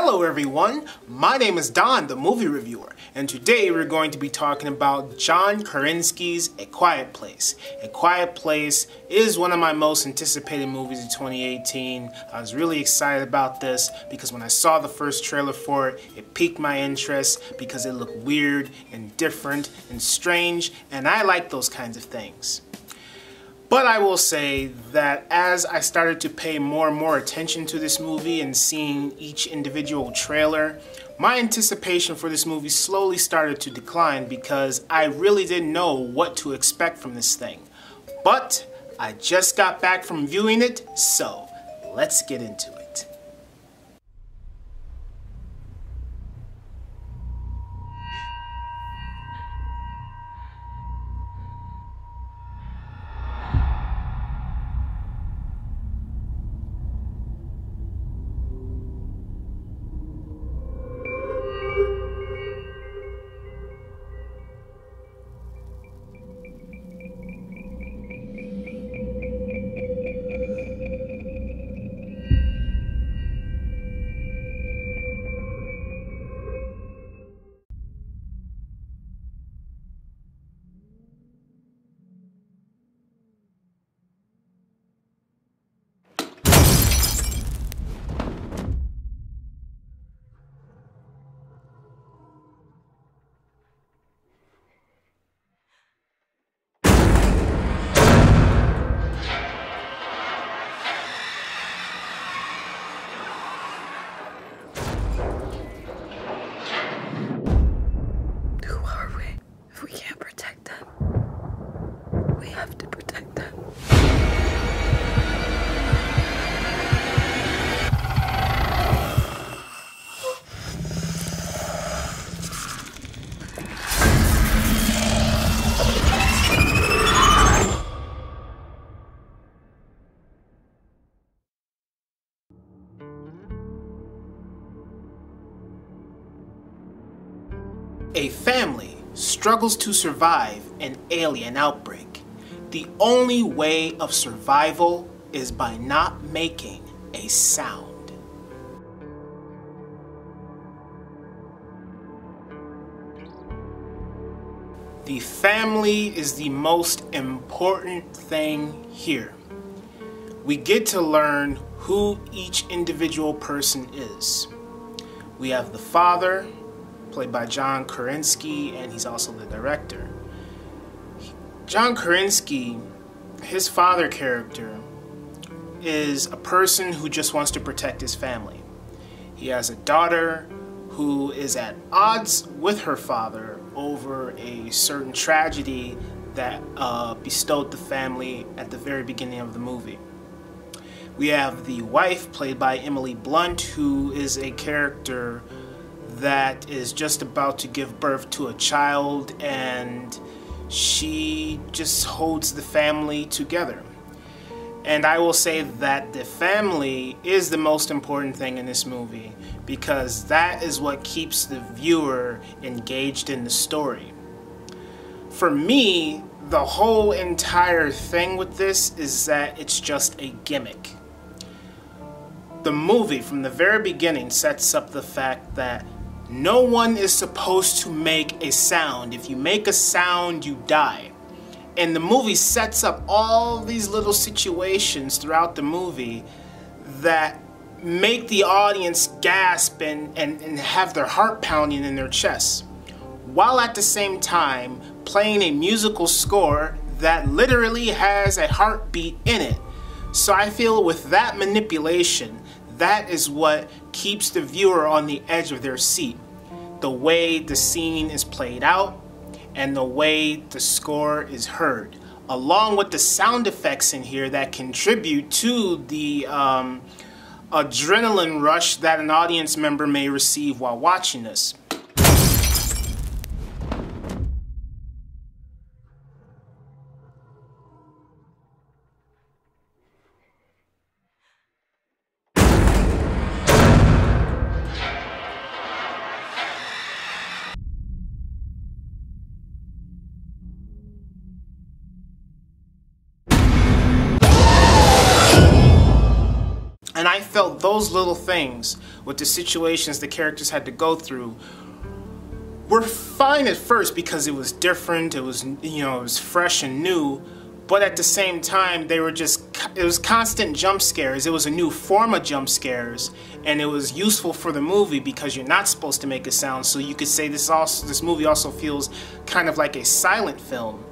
Hello everyone, my name is Don, the movie reviewer, and today we're going to be talking about John Krasinski's A Quiet Place. A Quiet Place is one of my most anticipated movies of 2018. I was really excited about this because when I saw the first trailer for it, it piqued my interest because it looked weird and different and strange, and I like those kinds of things. But I will say that as I started to pay more and more attention to this movie and seeing each individual trailer, my anticipation for this movie slowly started to decline because I really didn't know what to expect from this thing. But I just got back from viewing it, so let's get into it. We can't protect them. We have to protect them. A family struggles to survive an alien outbreak. The only way of survival is by not making a sound. The family is the most important thing here. We get to learn who each individual person is. We have the father, played by John Krasinski, and he's also the director. John Krasinski, his father character, is a person who just wants to protect his family. He has a daughter who is at odds with her father over a certain tragedy that bestowed the family at the very beginning of the movie. We have the wife, played by Emily Blunt, who is a character that is just about to give birth to a child, and she just holds the family together. And I will say that the family is the most important thing in this movie because that is what keeps the viewer engaged in the story. For me, the whole entire thing with this is that it's just a gimmick. The movie from the very beginning sets up the fact that no one is supposed to make a sound. If you make a sound, you die. And the movie sets up all these little situations throughout the movie that make the audience gasp and have their heart pounding in their chests, while at the same time playing a musical score that literally has a heartbeat in it. So I feel with that manipulation, that is what keeps the viewer on the edge of their seat. The way the scene is played out and the way the score is heard, along with the sound effects in here that contribute to the adrenaline rush that an audience member may receive while watching this. And I I felt those little things with the situations the characters had to go through were fine at first because it was different, it was, you know, it was fresh and new, but at the same time they were just, it was constant jump scares. It was a new form of jump scares, and it was useful for the movie because you're not supposed to make a sound, so you could say this movie also feels kind of like a silent film.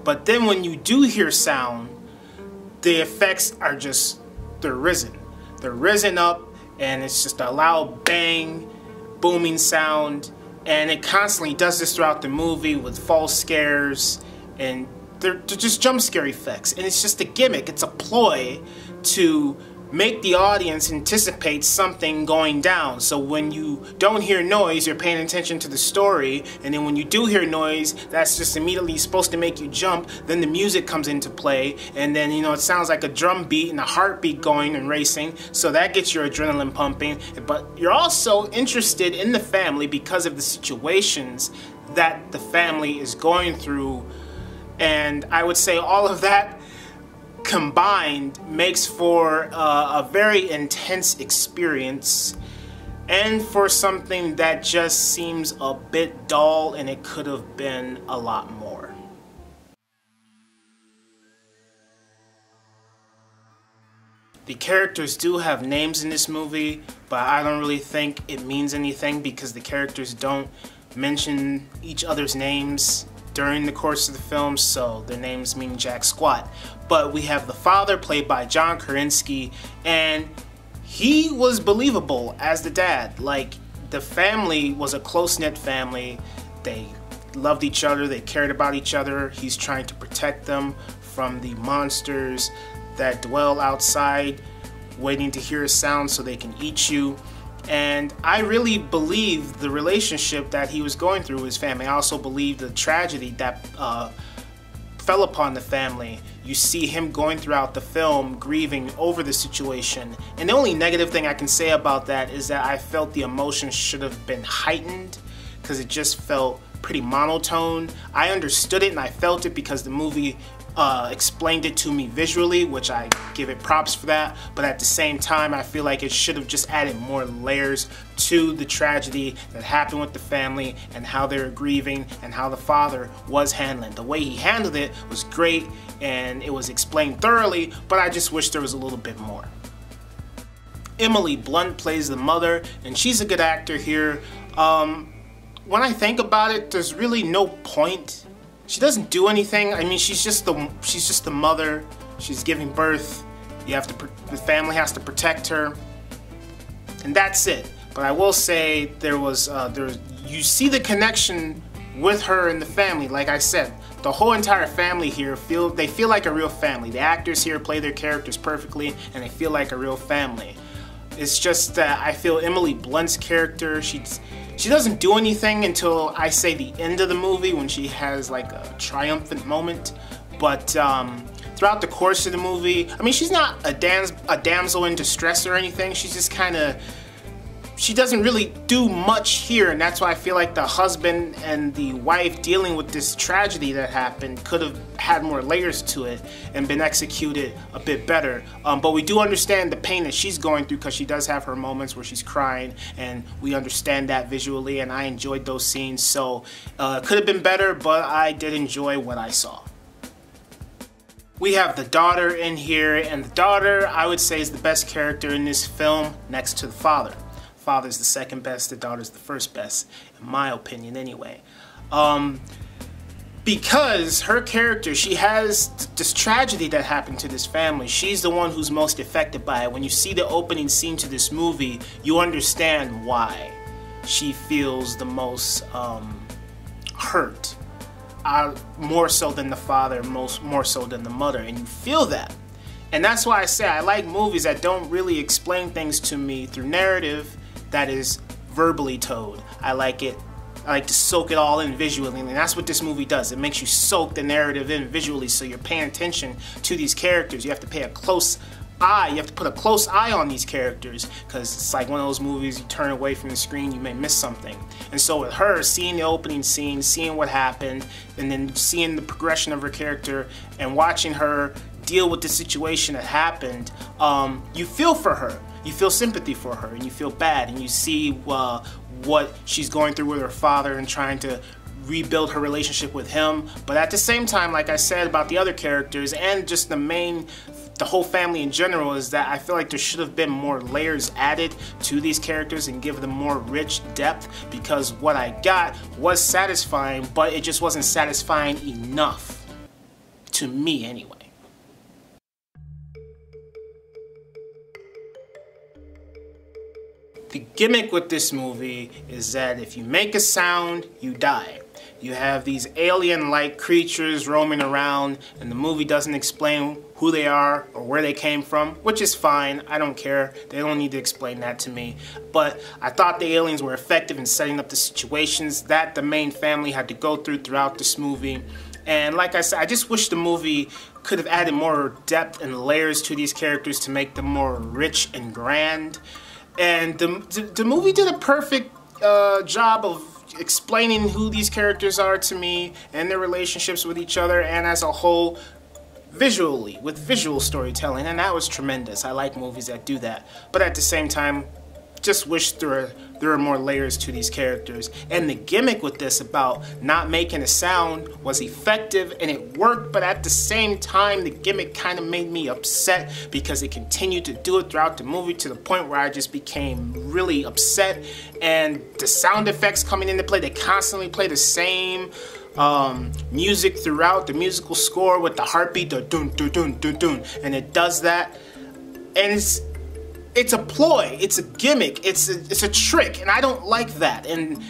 But then when you do hear sound, the effects are just, they're risen. They're risen up, and it's just a loud bang, booming sound, and it constantly does this throughout the movie with false scares, and they're just jump scare effects. And it's just a gimmick, it's a ploy to make the audience anticipate something going down. So when you don't hear noise, you're paying attention to the story, and then when you do hear noise, that's just immediately supposed to make you jump. Then the music comes into play, and then, you know, it sounds like a drum beat and a heartbeat going and racing, so that gets your adrenaline pumping. But you're also interested in the family because of the situations that the family is going through, and I would say all of that combined makes for a very intense experience, and for something that just seems a bit dull, and it could have been a lot more. The characters do have names in this movie, but I don't really think it means anything because the characters don't mention each other's names during the course of the film, so their names mean jack squat. But we have the father, played by John Krasinski, and he was believable as the dad. Like, the family was a close-knit family. They loved each other, they cared about each other. He's trying to protect them from the monsters that dwell outside, waiting to hear a sound so they can eat you. And I really believe the relationship that he was going through with his family. I also believe the tragedy that fell upon the family. You see him going throughout the film, grieving over the situation. And the only negative thing I can say about that is that I felt the emotion should have been heightened, because it just felt pretty monotone. I understood it and I felt it because the movie explained it to me visually, which I give it props for that, but at the same time I feel like it should have just added more layers to the tragedy that happened with the family and how they were grieving and how the father was handling. The way he handled it was great and it was explained thoroughly, but I just wish there was a little bit more. Emily Blunt plays the mother, and she's a good actor here. When I think about it, there's really no point. She doesn't do anything. I mean, she's just the mother. She's giving birth. The family has to protect her, and that's it. But I will say you see the connection with her and the family. Like I said, the whole entire family here feel like a real family. The actors here play their characters perfectly, and they feel like a real family. It's just that I feel Emily Blunt's character, she doesn't do anything until I say the end of the movie, when she has like a triumphant moment. But throughout the course of the movie, I mean, she's not a damsel in distress or anything. She's just kind of, she doesn't really do much here, and that's why I feel like the husband and the wife dealing with this tragedy that happened could have had more layers to it and been executed a bit better. But we do understand the pain that she's going through, because she does have her moments where she's crying, and we understand that visually, and I enjoyed those scenes. So it could have been better, but I did enjoy what I saw. We have the daughter in here, and the daughter, I would say, is the best character in this film next to the father. Father's the second best, the daughter's the first best, in my opinion anyway. Because her character, she has this tragedy that happened to this family. She's the one who's most affected by it. When you see the opening scene to this movie, you understand why she feels the most hurt. More so than the father, more so than the mother, and you feel that. And that's why I say I like movies that don't really explain things to me through narrative, that is verbally told. I like to soak it all in visually, and that's what this movie does. It makes you soak the narrative in visually, so you're paying attention to these characters. You have to pay a close eye. You have to put a close eye on these characters, because it's like one of those movies, you turn away from the screen, you may miss something. And so with her, seeing the opening scene, seeing what happened, and then seeing the progression of her character, and watching her deal with the situation that happened, you feel for her. you feel sympathy for her and you feel bad, and you see what she's going through with her father and trying to rebuild her relationship with him. But at the same time, like I said about the other characters and just the whole family in general, is that I feel like there should have been more layers added to these characters and give them more rich depth, because what I got was satisfying, but it just wasn't satisfying enough, to me anyway. The gimmick with this movie is that if you make a sound, you die. You have these alien-like creatures roaming around, and the movie doesn't explain who they are or where they came from, which is fine. I don't care. They don't need to explain that to me. But I thought the aliens were effective in setting up the situations that the main family had to go through throughout this movie. And like I said, I just wish the movie could have added more depth and layers to these characters to make them more rich and grand. And the movie did a perfect job of explaining who these characters are to me and their relationships with each other, and as a whole, visually, with visual storytelling, and that was tremendous. I like movies that do that. But at the same time, just wish there were more layers to these characters. And the gimmick with this about not making a sound was effective and it worked, but at the same time the gimmick kind of made me upset because it continued to do it throughout the movie to the point where I just became really upset. And the sound effects coming into play, they constantly play the same music throughout, the musical score with the heartbeat, the dun dun dun dun dun, and it does that, and it's a ploy, it's a gimmick, it's a trick, and I don't like that, and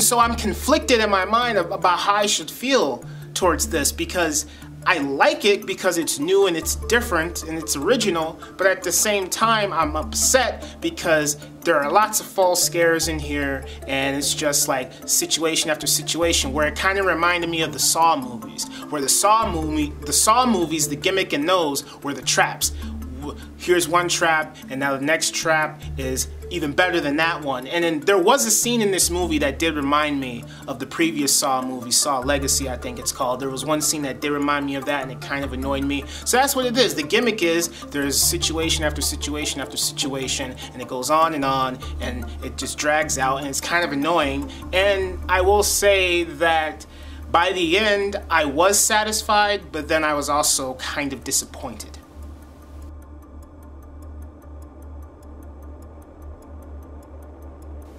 so I'm conflicted in my mind about how I should feel towards this, because I like it because it's new and it's different and it's original, but at the same time I'm upset because there are lots of false scares in here, and it's just like situation after situation, where it kind of reminded me of the Saw movies, where the Saw movies, the gimmick in those were the traps. Here's one trap, and now the next trap is even better than that one. And then there was a scene in this movie that did remind me of the previous Saw movie, Saw Legacy I think it's called. There was one scene that did remind me of that, and it kind of annoyed me. So that's what it is. The gimmick is there's situation after situation after situation, and it goes on, and it just drags out, and it's kind of annoying. And I will say that by the end I was satisfied, but then I was also kind of disappointed.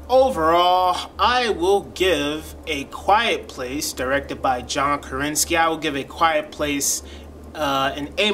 Overall, I will give A Quiet Place, directed by John Krasinski, I will give A Quiet Place an A-.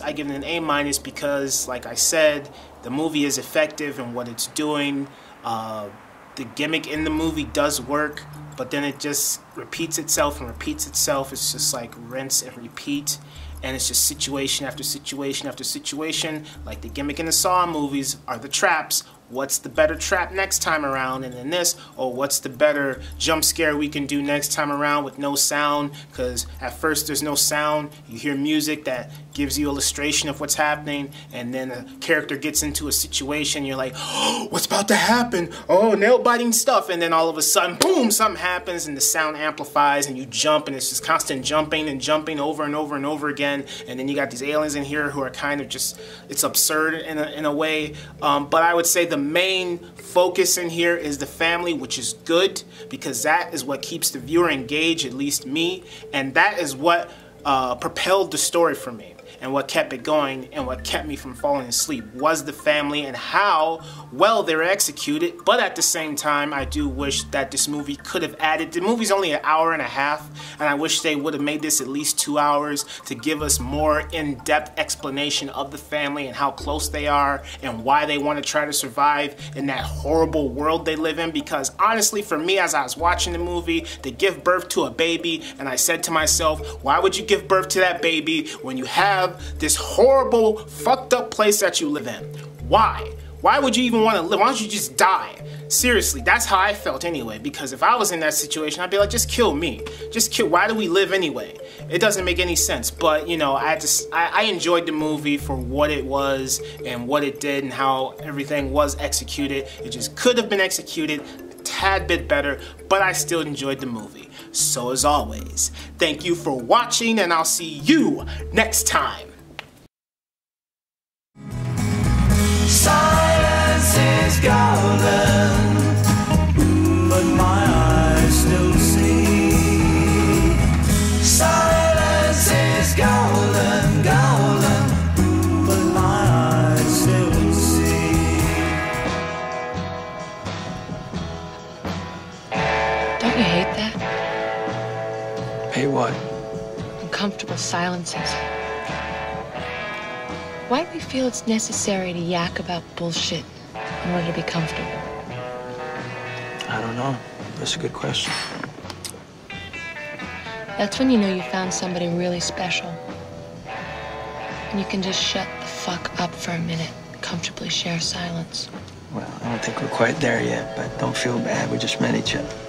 I give it an A- because, like I said, the movie is effective in what it's doing. The gimmick in the movie does work, but then it just repeats itself and repeats itself. It's just like rinse and repeat. And it's just situation after situation after situation. Like the gimmick in the Saw movies are the traps. What's the better trap next time around? And then this, or what's the better jump scare we can do next time around with no sound? Because at first there's no sound. You hear music that gives you illustration of what's happening, and then a character gets into a situation, you're like, oh, what's about to happen? Oh, nail-biting stuff. And then all of a sudden, boom, something happens and the sound amplifies and you jump, and it's just constant jumping and jumping over and over and over again. And then you got these aliens in here who are kind of just, it's absurd in a way. But I would say the main focus in here is the family, which is good, because that is what keeps the viewer engaged, at least me, and that is what propelled the story for me, and what kept it going, and what kept me from falling asleep was the family and how well they were executed. But at the same time, I do wish that this movie could have added, the movie's only an hour and a half, and I wish they would have made this at least 2 hours to give us more in-depth explanation of the family and how close they are and why they want to try to survive in that horrible world they live in. Because honestly, for me, as I was watching the movie, they give birth to a baby, and I said to myself, why would you give birth to that baby when you have this horrible, fucked up place that you live in? Why? Why would you even want to live? Why don't you just die? Seriously, that's how I felt anyway, because if I was in that situation, I'd be like, just kill me. Just kill, why do we live anyway? It doesn't make any sense. But, you know, I enjoyed the movie for what it was and what it did and how everything was executed. It just could have been executed a tad bit better, but I still enjoyed the movie. So as always, thank you for watching, and I'll see you next time. uncomfortable silences? Why do we feel it's necessary to yak about bullshit in order to be comfortable? I don't know. That's a good question. That's when you know you found somebody really special. And you can just shut the fuck up for a minute, comfortably share silence. Well, I don't think we're quite there yet, but don't feel bad. We just met each other.